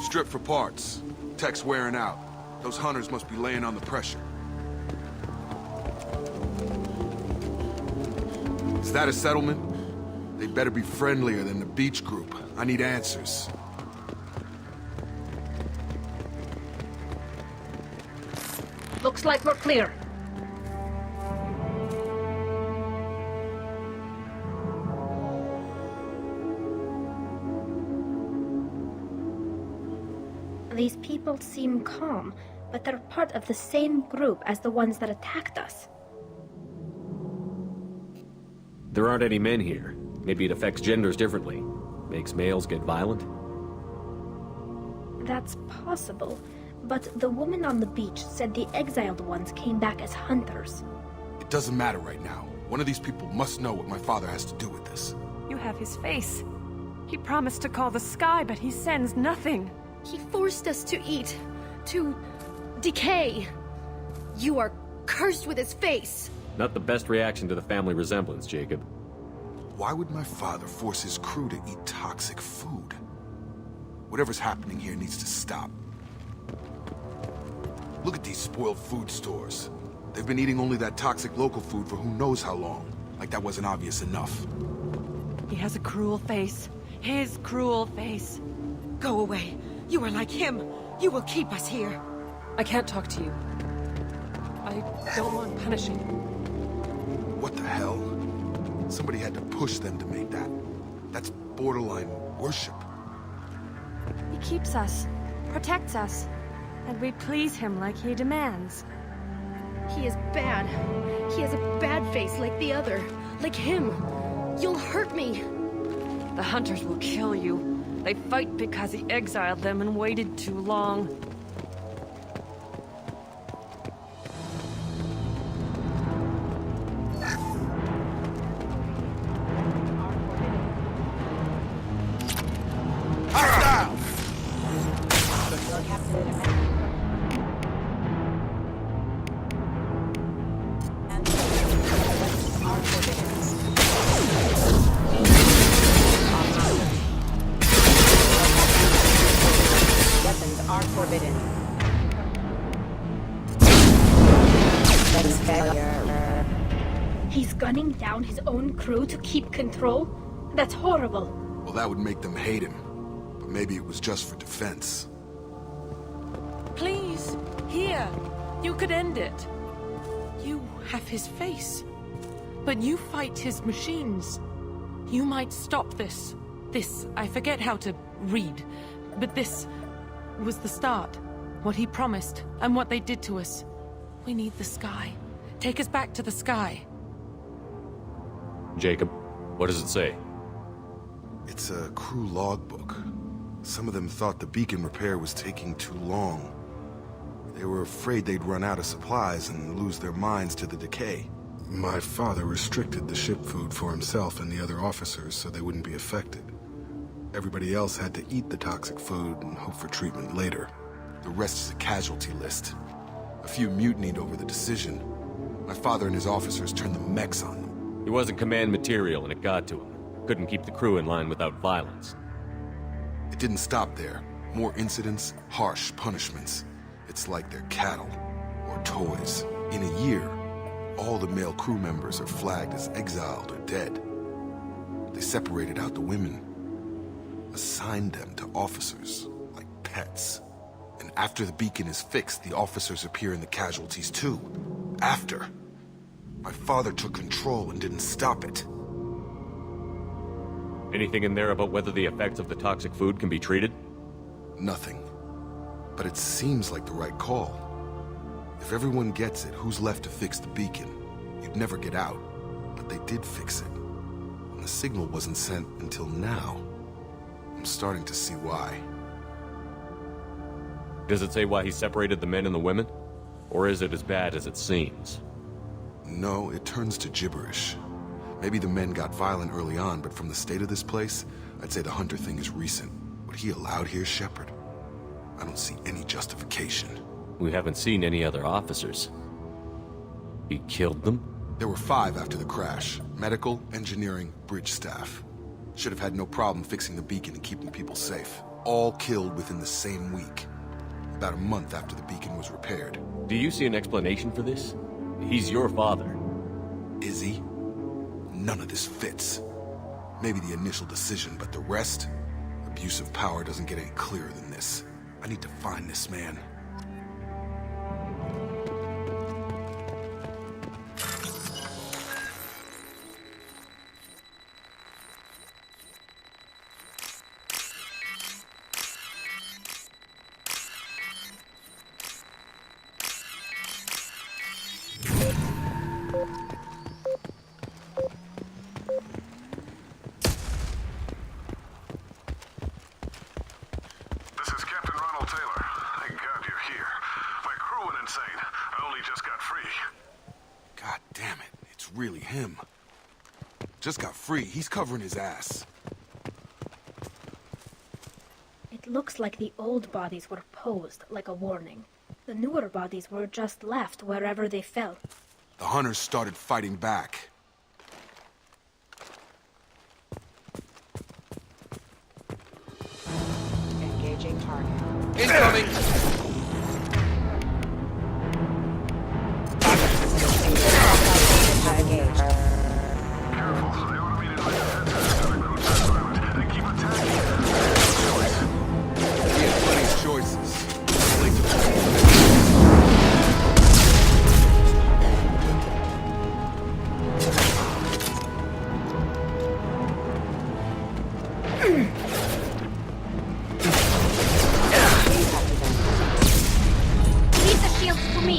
Strip for parts. Tech's wearing out. Those hunters must be laying on the pressure. Is that a settlement? They better be friendlier than the beach group. I need answers. Looks like we're clear. These people seem calm, but they're part of the same group as the ones that attacked us. There aren't any men here. Maybe it affects genders differently. Makes males get violent? That's possible, but the woman on the beach said the exiled ones came back as hunters. It doesn't matter right now. One of these people must know what my father has to do with this. You have his face. He promised to call the sky, but he sends nothing. He forced us to eat, to decay. You are cursed with his face. Not the best reaction to the family resemblance, Jacob. Why would my father force his crew to eat toxic food? Whatever's happening here needs to stop. Look at these spoiled food stores. They've been eating only that toxic local food for who knows how long. Like that wasn't obvious enough. He has a cruel face. His cruel face. Go away. You are like him. You will keep us here. I can't talk to you. I don't want punishing. What the hell? Somebody had to push them to make that. That's borderline worship. He keeps us, protects us, and we please him like he demands. He is bad. He has a bad face like the other. Like him. You'll hurt me. The hunters will kill you. They fight because he exiled them and waited too long. He's gunning down his own crew to keep control? That's horrible. Well, that would make them hate him. But maybe it was just for defense. Please, here. You could end it. You have his face. But you fight his machines. You might stop this. This, I forget how to read. But this was the start. What he promised, and what they did to us. We need the sky. Take us back to the sky. Jacob, what does it say? It's a crew logbook. Some of them thought the beacon repair was taking too long. They were afraid they'd run out of supplies and lose their minds to the decay. My father restricted the ship food for himself and the other officers so they wouldn't be affected. Everybody else had to eat the toxic food and hope for treatment later. The rest is a casualty list. A few mutinied over the decision. My father and his officers turned the mechs on them. He wasn't command material and it got to him. Couldn't keep the crew in line without violence. It didn't stop there. More incidents, harsh punishments. It's like they're cattle or toys. In a year, all the male crew members are flagged as exiled or dead. They separated out the women, assigned them to officers like pets. And after the beacon is fixed, the officers appear in the casualties too. After. My father took control and didn't stop it. Anything in there about whether the effects of the toxic food can be treated? Nothing. But it seems like the right call. If everyone gets it, who's left to fix the beacon? You'd never get out. But they did fix it. And the signal wasn't sent until now. I'm starting to see why. Does it say why he separated the men and the women? Or is it as bad as it seems? No, it turns to gibberish. Maybe the men got violent early on, but from the state of this place, I'd say the Hunter thing is recent. What he allowed here, Shepard? I don't see any justification. We haven't seen any other officers. He killed them? There were 5 after the crash. Medical, engineering, bridge staff. Should have had no problem fixing the beacon and keeping people safe. all killed within the same week. About a month after the beacon was repaired. Do you see an explanation for this? He's your father. Is he? None of this fits. Maybe the initial decision, but the rest? Abuse of power doesn't get any clearer than this. I need to find this man. This is Captain Ronald Taylor. Thank God you're here. My crew went insane. I only just got free. God damn it, it's really him. Just got free, he's covering his ass. It looks like the old bodies were posed like a warning. The newer bodies were just left wherever they fell. The hunters started fighting back. Engaging target. Incoming! Engaged. Careful. The automated light defenses have recruits this pilot. They keep attacking. He had plenty of choices. Leave the shields to me!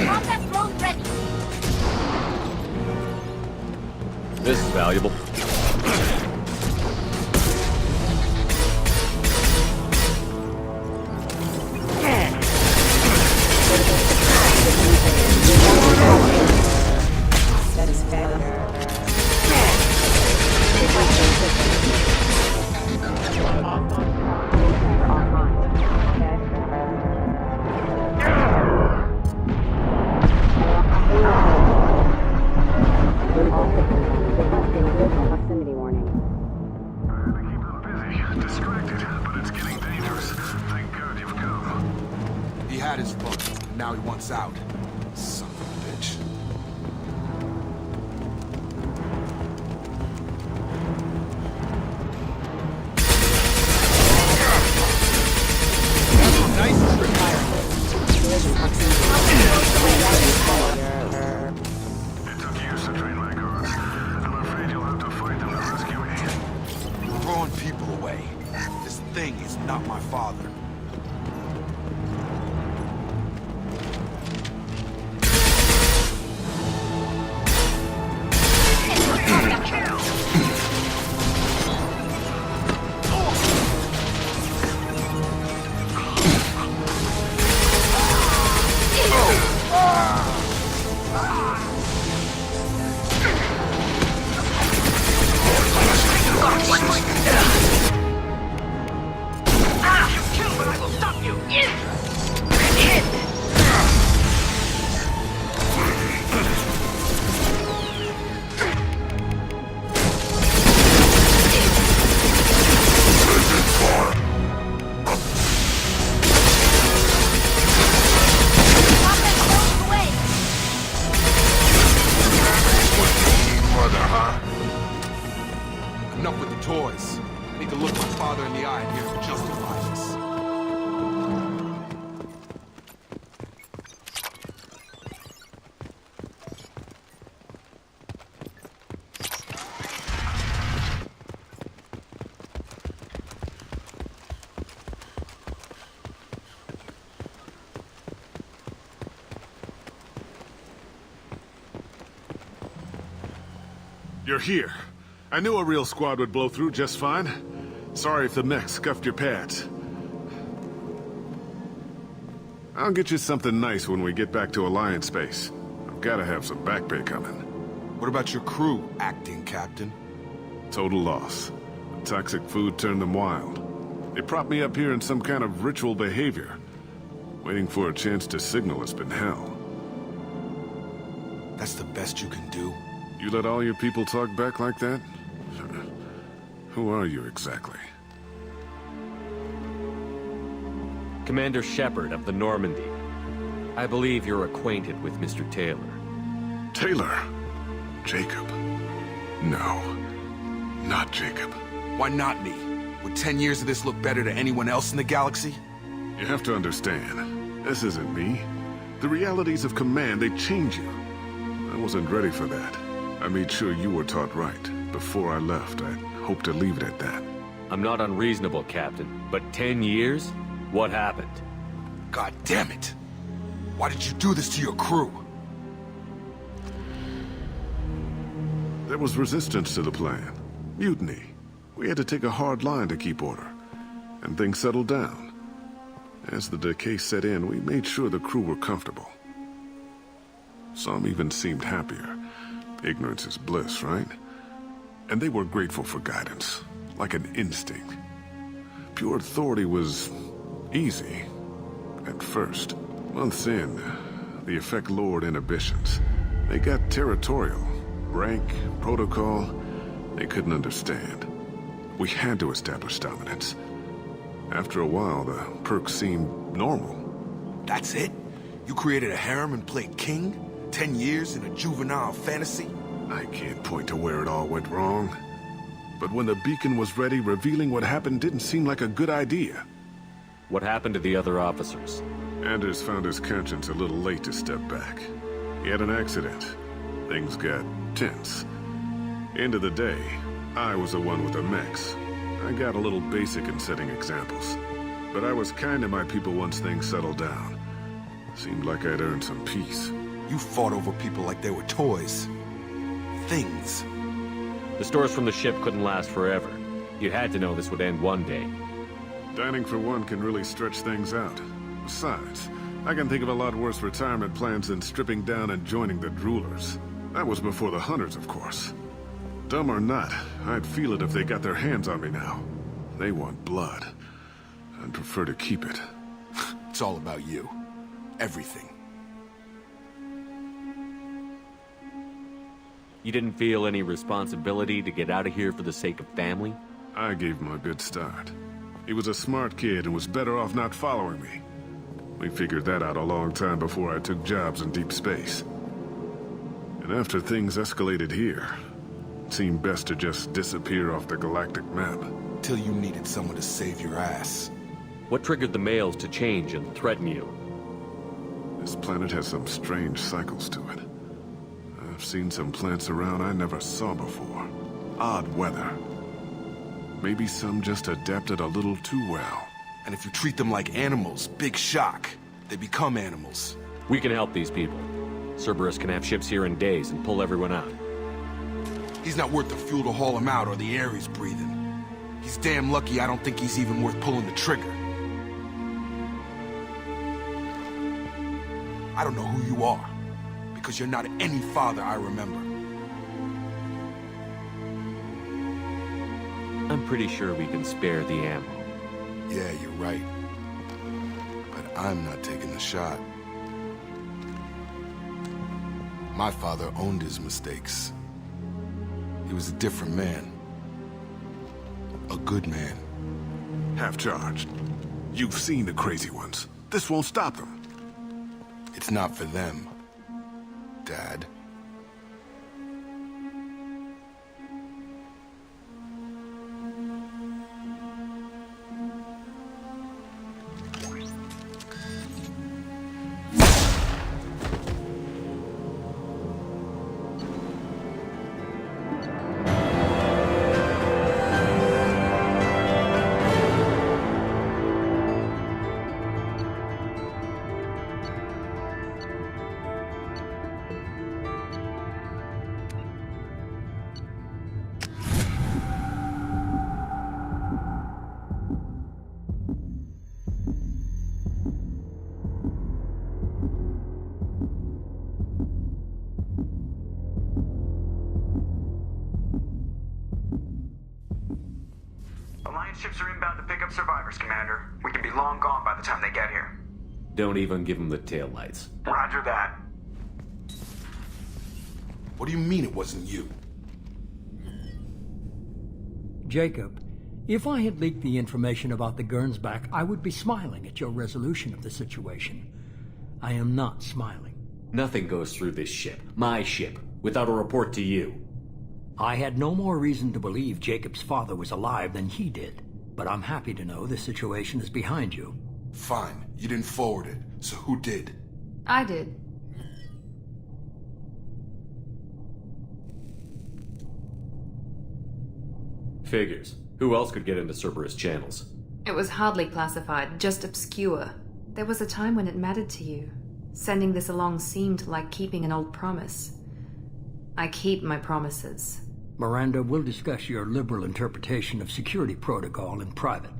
Combat drone ready! This is valuable. That is fair. Proximity warning. They keep them busy, distracted, but it's getting dangerous. Thank God you've come. He had his fun, now he wants out. Son of a bitch. Collision proximity. It took years to train my guards. I'm afraid you'll have to fight them to rescue me. You're throwing people away. This thing is not my father. Enough with the toys. I need to look my father in the eye and hear him justify this. You're here. I knew a real squad would blow through just fine. Sorry if the mech scuffed your pants. I'll get you something nice when we get back to Alliance space. I've gotta have some back pay coming. What about your crew, acting captain? Total loss. The toxic food turned them wild. They propped me up here in some kind of ritual behavior. Waiting for a chance to signal has been hell. That's the best you can do? You let all your people talk back like that? Who are you exactly? Commander Shepard of the Normandy. I believe you're acquainted with Mr. Taylor. Taylor? Jacob? No, not Jacob. Why not me? Would 10 years of this look better to anyone else in the galaxy? You have to understand, this isn't me. The realities of command, they change you. I wasn't ready for that. I made sure you were taught right. Before I left, I hoped to leave it at that. I'm not unreasonable, Captain, but 10 years? What happened? God damn it! Why did you do this to your crew? There was resistance to the plan. Mutiny. We had to take a hard line to keep order. And things settled down. As the decay set in, we made sure the crew were comfortable. Some even seemed happier. Ignorance is bliss, right? And they were grateful for guidance, like an instinct. Pure authority was easy, at first. Months in, the effect lowered inhibitions. They got territorial. Rank, protocol, they couldn't understand. We had to establish dominance. After a while, the perks seemed normal. That's it? You created a harem and played king? 10 years in a juvenile fantasy? I can't point to where it all went wrong. But when the beacon was ready, revealing what happened didn't seem like a good idea. What happened to the other officers? Anders found his conscience a little late to step back. He had an accident. Things got tense. End of the day, I was the one with the mechs. I got a little basic in setting examples. But I was kind to my people once things settled down. Seemed like I'd earned some peace. You fought over people like they were toys. Things. The stores from the ship couldn't last forever. You had to know this would end one day. Dining for one can really stretch things out. Besides, I can think of a lot worse retirement plans than stripping down and joining the droolers. That was before the hunters, of course. Dumb or not, I'd feel it if they got their hands on me now. They want blood. I'd prefer to keep it. It's all about you. Everything. You didn't feel any responsibility to get out of here for the sake of family? I gave him a good start. He was a smart kid and was better off not following me. We figured that out a long time before I took jobs in deep space. And after things escalated here, it seemed best to just disappear off the galactic map. Till you needed someone to save your ass. What triggered the males to change and threaten you? This planet has some strange cycles to it. I've seen some plants around I never saw before. Odd weather. Maybe some just adapted a little too well. And if you treat them like animals, big shock. They become animals. We can help these people. Cerberus can have ships here in days and pull everyone out. He's not worth the fuel to haul him out or the air he's breathing. He's damn lucky I don't think he's even worth pulling the trigger. I don't know who you are, because you're not any father I remember. I'm pretty sure we can spare the ammo. Yeah, you're right. But I'm not taking the shot. My father owned his mistakes. He was a different man. A good man. Half-charged. You've seen the crazy ones. This won't stop them. It's not for them, Dad. Alliance ships are inbound to pick up survivors, Commander. We can be long gone by the time they get here. Don't even give him the taillights. Roger that. What do you mean it wasn't you? Jacob, if I had leaked the information about the Gernsback, I would be smiling at your resolution of the situation. I am not smiling. Nothing goes through this ship, my ship, without a report to you. I had no more reason to believe Jacob's father was alive than he did, but I'm happy to know the situation is behind you. Fine, you didn't forward it, so who did? I did. Figures. Who else could get into Cerberus channels? It was hardly classified, just obscure. There was a time when it mattered to you. Sending this along seemed like keeping an old promise. I keep my promises. Miranda, we'll discuss your liberal interpretation of security protocol in private.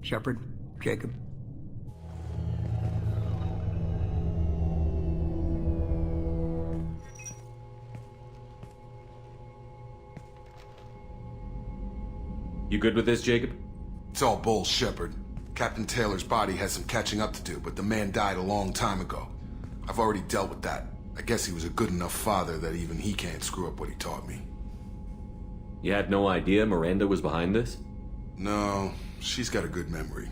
Shepard, Jacob. You good with this, Jacob? It's all bull, Shepard. Captain Taylor's body has some catching up to do, but the man died a long time ago. I've already dealt with that. I guess he was a good enough father that even he can't screw up what he taught me. You had no idea Miranda was behind this? No, she's got a good memory.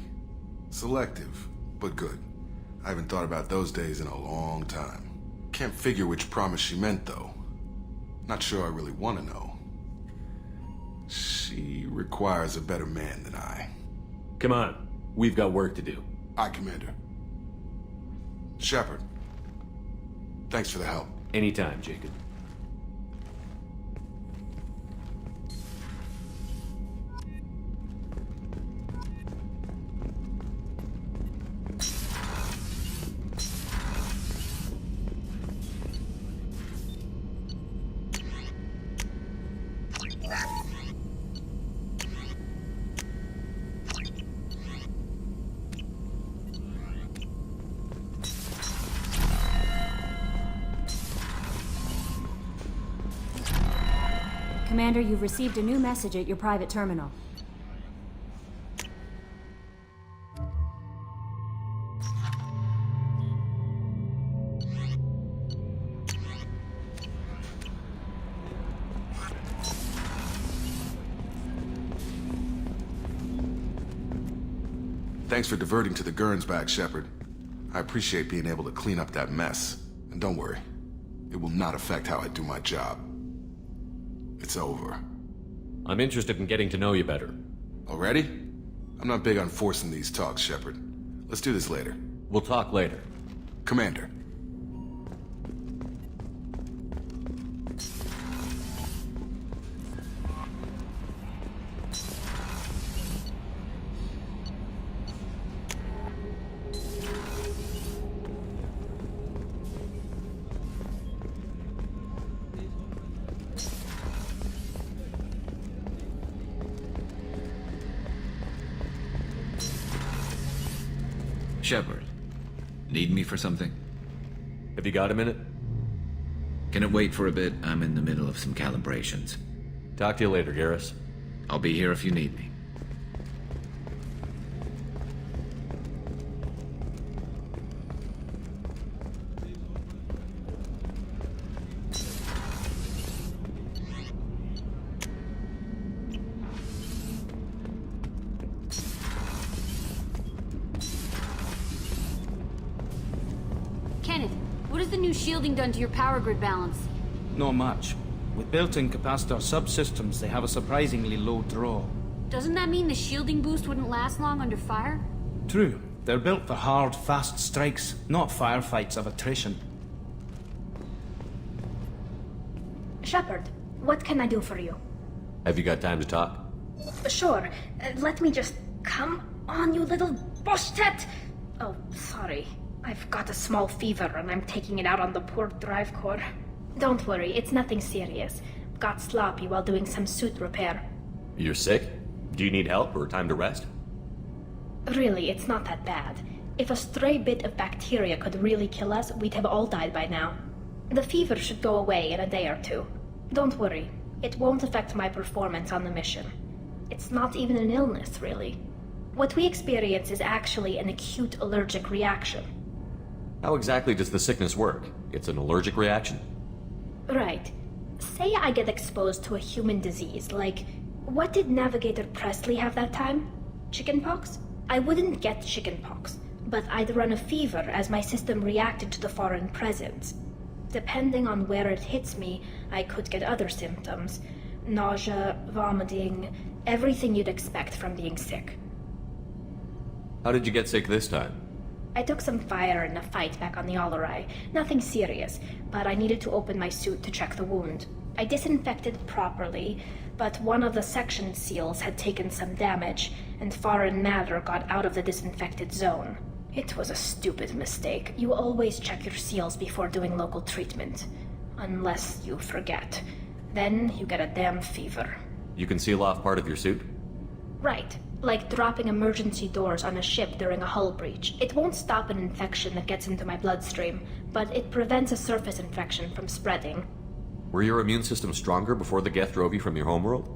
Selective, but good. I haven't thought about those days in a long time. Can't figure which promise she meant, though. Not sure I really want to know. She requires a better man than I. Come on, we've got work to do. Aye, Commander. Shepard, thanks for the help. Anytime, Jacob. Commander, you've received a new message at your private terminal. Thanks for diverting to the Gernsback, Shepard. I appreciate being able to clean up that mess. And don't worry, it will not affect how I do my job. It's over. I'm interested in getting to know you better. Already? I'm not big on forcing these talks, Shepard. Let's do this later. We'll talk later. Commander. Shepard, need me for something? Have you got a minute? Can it wait for a bit? I'm in the middle of some calibrations. Talk to you later, Garrus. I'll be here if you need me. What has the new shielding done to your power grid balance? Not much. With built-in capacitor subsystems, they have a surprisingly low draw. Doesn't that mean the shielding boost wouldn't last long under fire? True. They're built for hard, fast strikes, not firefights of attrition. Shepard, what can I do for you? Have you got time to talk? Sure. Let me just... Come on, you little boshtet! Oh, sorry. I've got a small fever and I'm taking it out on the poor drive core. Don't worry, it's nothing serious. Got sloppy while doing some suit repair. You're sick? Do you need help or time to rest? Really, it's not that bad. If a stray bit of bacteria could really kill us, we'd have all died by now. The fever should go away in a day or two. Don't worry, it won't affect my performance on the mission. It's not even an illness, really. What we experience is actually an acute allergic reaction. How exactly does the sickness work? It's an allergic reaction? Right. Say I get exposed to a human disease, like, what did Navigator Presley have that time? Chickenpox? I wouldn't get chickenpox, but I'd run a fever as my system reacted to the foreign presence. Depending on where it hits me, I could get other symptoms. Nausea, vomiting, everything you'd expect from being sick. How did you get sick this time? I took some fire in a fight back on the Allerai. Nothing serious, but I needed to open my suit to check the wound. I disinfected properly, but one of the section seals had taken some damage, and foreign matter got out of the disinfected zone. It was a stupid mistake. You always check your seals before doing local treatment. Unless you forget. Then you get a damn fever. You can seal off part of your suit? Right. Like dropping emergency doors on a ship during a hull breach. It won't stop an infection that gets into my bloodstream, but it prevents a surface infection from spreading. Were your immune system stronger before the Geth drove you from your homeworld?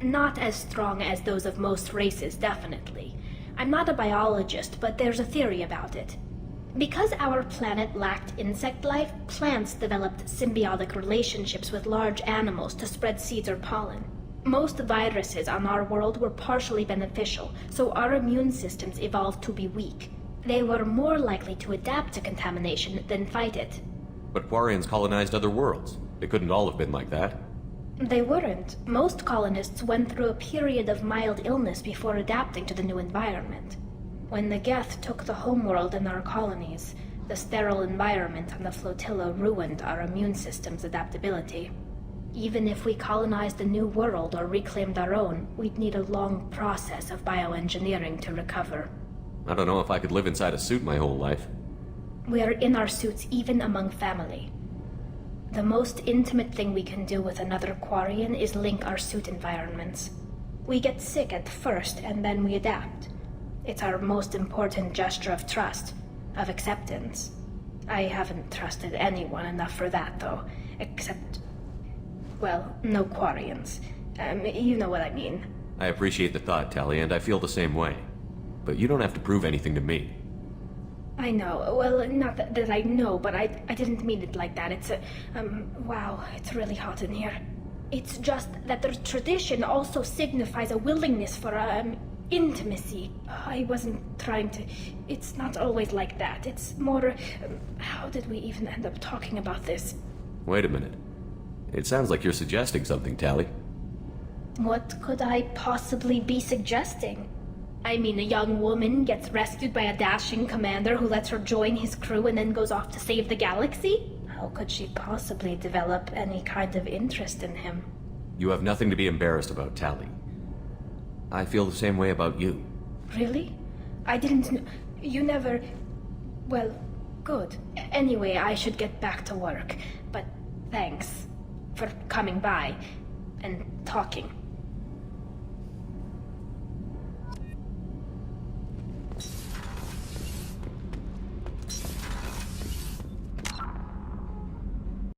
Not as strong as those of most races, definitely. I'm not a biologist, but there's a theory about it. Because our planet lacked insect life, plants developed symbiotic relationships with large animals to spread seeds or pollen. Most viruses on our world were partially beneficial, so our immune systems evolved to be weak. They were more likely to adapt to contamination than fight it. But Quarians colonized other worlds. They couldn't all have been like that. They weren't. Most colonists went through a period of mild illness before adapting to the new environment. When the Geth took the homeworld in our colonies, the sterile environment on the flotilla ruined our immune system's adaptability. Even if we colonized a new world or reclaimed our own, we'd need a long process of bioengineering to recover. I don't know if I could live inside a suit my whole life. We are in our suits even among family. The most intimate thing we can do with another Quarian is link our suit environments. We get sick at first, and then we adapt. It's our most important gesture of trust, of acceptance. I haven't trusted anyone enough for that, though, except... well, no Quarians. You know what I mean. I appreciate the thought, Tally, and I feel the same way. But you don't have to prove anything to me. I know. Well, not that I know, but I didn't mean it like that. It's wow, it's really hot in here. It's just that the tradition also signifies a willingness for, intimacy. I wasn't trying to... It's not always like that. It's more... how did we even end up talking about this? Wait a minute. It sounds like you're suggesting something, Tally. What could I possibly be suggesting? I mean, a young woman gets rescued by a dashing commander who lets her join his crew and then goes off to save the galaxy? How could she possibly develop any kind of interest in him? You have nothing to be embarrassed about, Tally. I feel the same way about you. Really? I didn't know... You never... Well, good. Anyway, I should get back to work. But thanks for coming by and talking.